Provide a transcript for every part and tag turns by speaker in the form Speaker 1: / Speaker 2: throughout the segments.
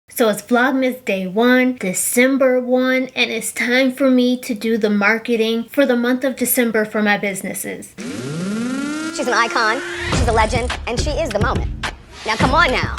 Speaker 1: So it's Vlogmas day 1, December 1, and it's time for me to do the marketing for the month of December for my businesses.
Speaker 2: She's an icon, she's a legend, and she is the moment. Now come on now.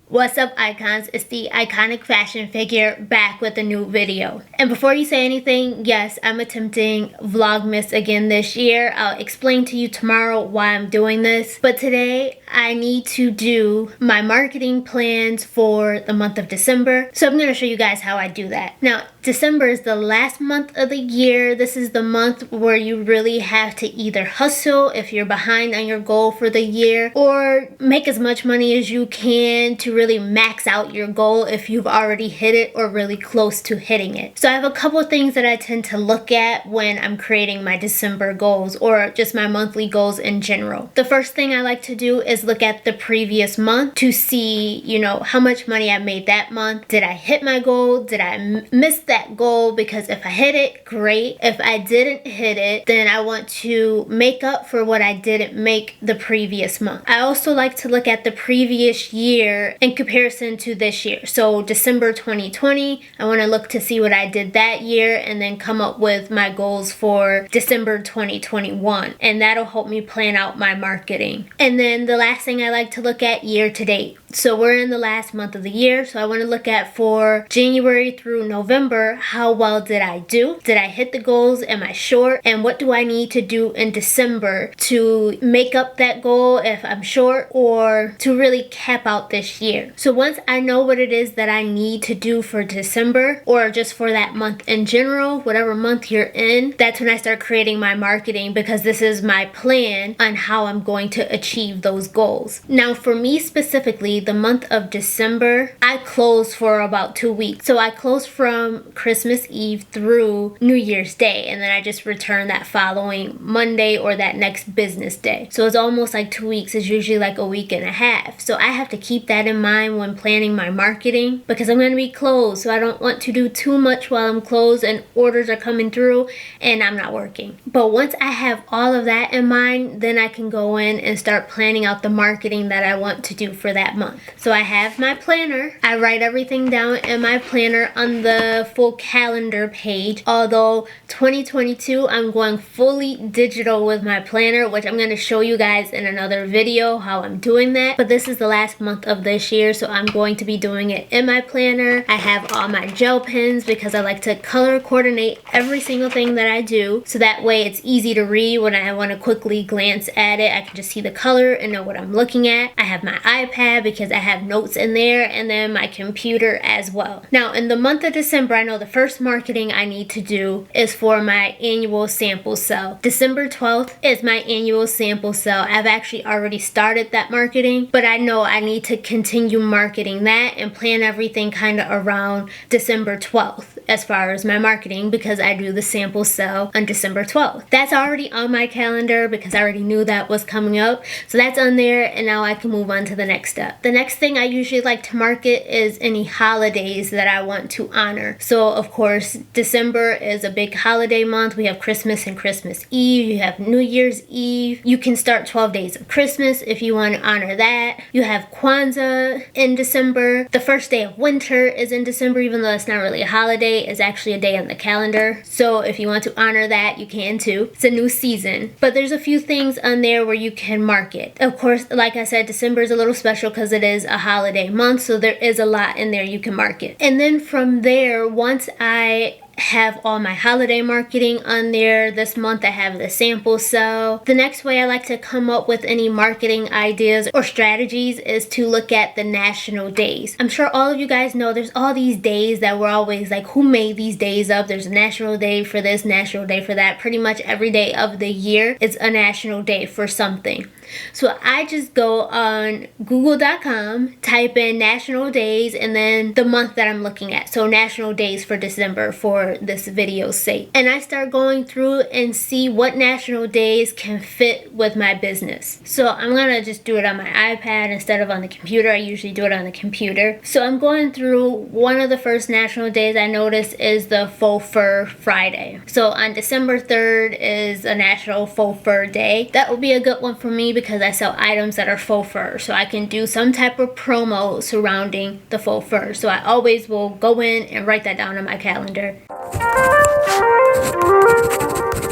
Speaker 1: What's up, icons? It's the iconic fashion figure back with a new video. And before you say anything, yes, I'm attempting Vlogmas again this year. I'll explain to you tomorrow why I'm doing this. But today, I need to do my marketing plans for the month of December. So I'm going to show you guys how I do that. Now, December is the last month of the year. This is the month where you really have to either hustle if you're behind on your goal for the year, or make as much money as you can to really max out your goal if you've already hit it or really close to hitting it. So I have a couple of things that I tend to look at when I'm creating my December goals or just my monthly goals in general. The first thing I like to do is look at the previous month to see, how much money I made that month. Did I hit my goal? Did I miss that goal? Because if I hit it, great. If I didn't hit it, then I want to make up for what I didn't make the previous month. I also like to look at the previous year in comparison to this year. So December 2020, I want to look to see what I did that year and then come up with my goals for December 2021. And that'll help me plan out my marketing. And then the last thing I like to look at, year to date. So we're in the last month of the year, so I want to look at for January through November, how well did I do? Did I hit the goals? Am I short? And what do I need to do in December to make up that goal if I'm short, or to really cap out this year? So once I know what it is that I need to do for December, or just for that month in general, whatever month you're in, that's when I start creating my marketing, because this is my plan on how I'm going to achieve those goals. Now for me specifically, the month of December, I close for about 2 weeks. So I close from Christmas Eve through New Year's Day, and then I just return that following Monday or that next business day. So it's almost like 2 weeks. It's usually like a week and a half. So I have to keep that in mind when planning my marketing, because I'm going to be closed. So I don't want to do too much while I'm closed and orders are coming through and I'm not working. But once I have all of that in mind, then I can go in and start planning out the marketing that I want to do for that month. So I have my planner. I write everything down in my planner on the full calendar page. Although 2022, I'm going fully digital with my planner, which I'm going to show you guys in another video how I'm doing that. But this is the last month of this year, so I'm going to be doing it in my planner. I have all my gel pens because I like to color coordinate every single thing that I do, so that way it's easy to read. When I want to quickly glance at it, I can just see the color and know what I'm looking at. I have my iPad because I have notes in there, and then my computer as well. Now in the month of December, I know the first marketing I need to do is for my annual sample sale. December 12th is my annual sample sale. I've actually already started that marketing, but I know I need to continue marketing that and plan everything kind of around December 12th as far as my marketing, because I do the sample sale on December 12th. That's already on my calendar because I already knew that was coming up. So that's on there, and now I can move on to the next step. The next thing I usually like to market is any holidays that I want to honor. So of course, December is a big holiday month. We have Christmas and Christmas Eve. You have New Year's Eve. You can start 12 days of Christmas if you want to honor that. You have Kwanzaa in December. The first day of winter is in December, even though it's not really a holiday. It's actually a day on the calendar. So if you want to honor that, you can too. It's a new season. But there's a few things on there where you can market. Of course, like I said, December is a little special because it is a holiday month, so there is a lot in there you can market. And then from there, once I have all my holiday marketing on there, this month I have the sample sale. The next way I like to come up with any marketing ideas or strategies is to look at the national days. I'm sure all of you guys know there's all these days that we're always like, who made these days up? There's a national day for this, national day for that. Pretty much every day of the year is a national day for something. So I just go on google.com, type in national days, and then the month that I'm looking at. So national days for December for for this video's sake. And I start going through and see what national days can fit with my business. So I'm gonna just do it on my iPad instead of on the computer. I usually do it on the computer. So I'm going through, one of the first national days I noticed is the Faux Fur Friday. So on December 3rd is a National Faux Fur Day. That will be a good one for me because I sell items that are faux fur. So I can do some type of promo surrounding the faux fur. So I always will go in and write that down on my calendar.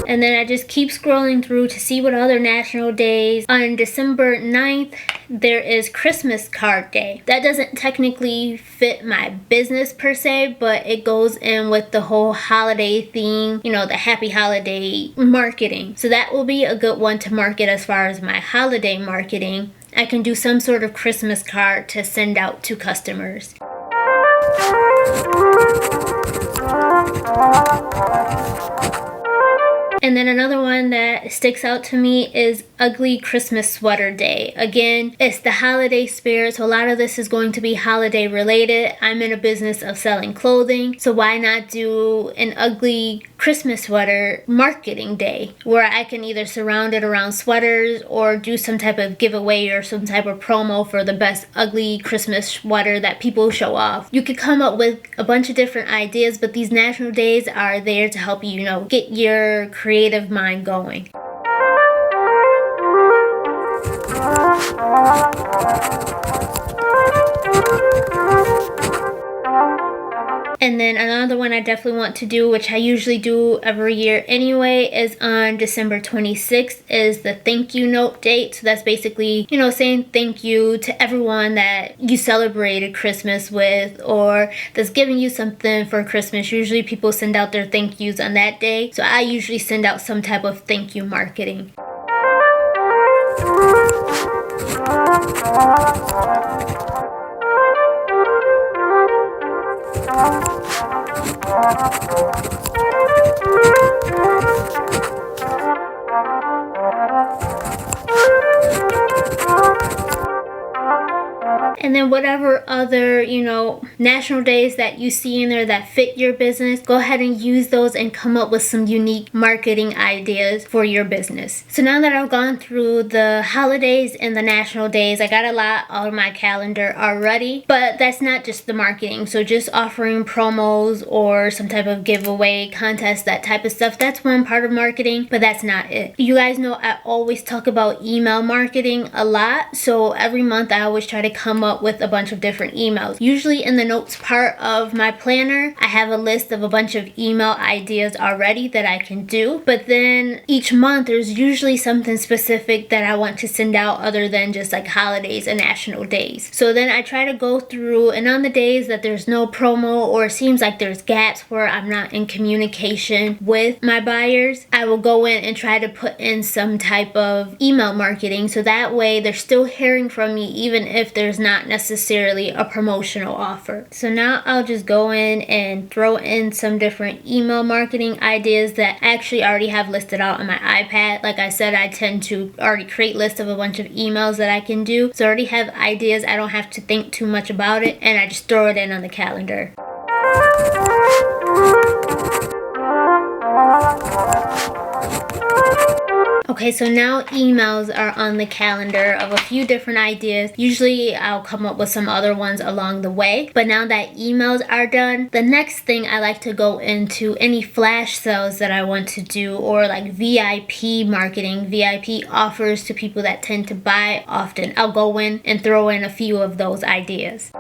Speaker 1: And then I just keep scrolling through to see what other national days. On December 9th, there is Christmas Card Day. That doesn't technically fit my business per se, but it goes in with the whole holiday theme, you know, the happy holiday marketing. So that will be a good one to market as far as my holiday marketing. I can do some sort of Christmas card to send out to customers. And then another one that sticks out to me is Ugly Christmas Sweater Day. Again, it's the holiday spirit, so a lot of this is going to be holiday related. I'm in a business of selling clothing, so why not do an ugly Christmas sweater marketing day where I can either surround it around sweaters or do some type of giveaway or some type of promo for the best ugly Christmas sweater that people show off. You could come up with a bunch of different ideas, but these national days are there to help you, you know, get your creative mind going. And then another one I definitely want to do, which I usually do every year anyway, is on December 26th is the thank you note date. So that's basically, you know, saying thank you to everyone that you celebrated Christmas with or that's giving you something for Christmas. Usually people send out their thank yous on that day. So I usually send out some type of thank you marketing. And then whatever other, you know, national days that you see in there that fit your business, go ahead and use those and come up with some unique marketing ideas for your business. So now that I've gone through the holidays and the national days, I got a lot on my calendar already, but that's not just the marketing. So just offering promos or some type of giveaway contest, that type of stuff, that's one part of marketing, but that's not it. You guys know I always talk about email marketing a lot. So every month I always try to come up with a bunch of different emails. Usually in the notes part of my planner, I have a list of a bunch of email ideas already that I can do. But then each month there's usually something specific that I want to send out other than just like holidays and national days. So then I try to go through, and on the days that there's no promo or it seems like there's gaps where I'm not in communication with my buyers, I will go in and try to put in some type of email marketing so that way they're still hearing from me even if there's not necessarily a promotional offer. So now I'll just go in and throw in some different email marketing ideas that I actually already have listed out on my iPad. Like I said, I tend to already create lists of a bunch of emails that I can do. So I already have ideas. I don't have to think too much about it and I just throw it in on the calendar. Okay, so now emails are on the calendar of a few different ideas. Usually I'll come up with some other ones along the way, but now that emails are done, the next thing I like to go into any flash sales that I want to do or like VIP marketing, VIP offers to people that tend to buy often. I'll go in and throw in a few of those ideas.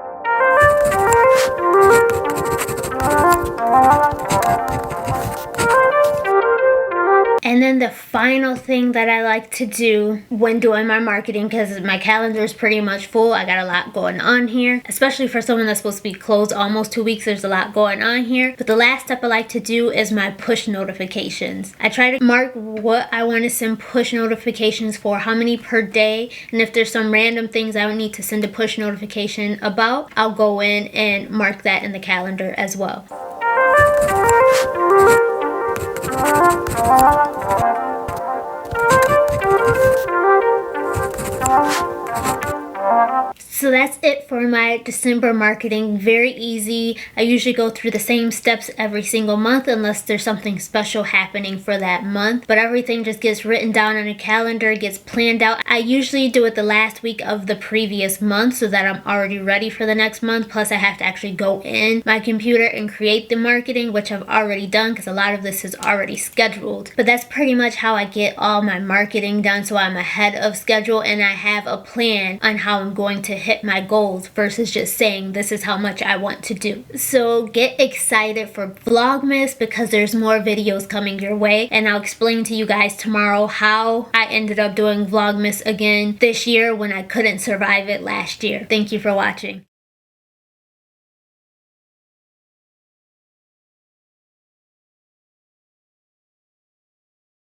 Speaker 1: And then the final thing that I like to do when doing my marketing, because my calendar is pretty much full, I got a lot going on here, especially for someone that's supposed to be closed almost 2 weeks, there's a lot going on here. But the last step I like to do is my push notifications. I try to mark what I want to send push notifications for, how many per day, and if there's some random things I would need to send a push notification about, I'll go in and mark that in the calendar as well. So that's it for my December marketing. Very easy. I usually go through the same steps every single month unless there's something special happening for that month. But everything just gets written down on a calendar, gets planned out. I usually do it the last week of the previous month so that I'm already ready for the next month. Plus I have to actually go in my computer and create the marketing, which I've already done because a lot of this is already scheduled. But that's pretty much how I get all my marketing done, so I'm ahead of schedule and I have a plan on how I'm going to hit my goals versus just saying this is how much I want to do. So get excited for Vlogmas because there's more videos coming your way, and I'll explain to you guys tomorrow how I ended up doing Vlogmas again this year when I couldn't survive it last year. Thank you for watching.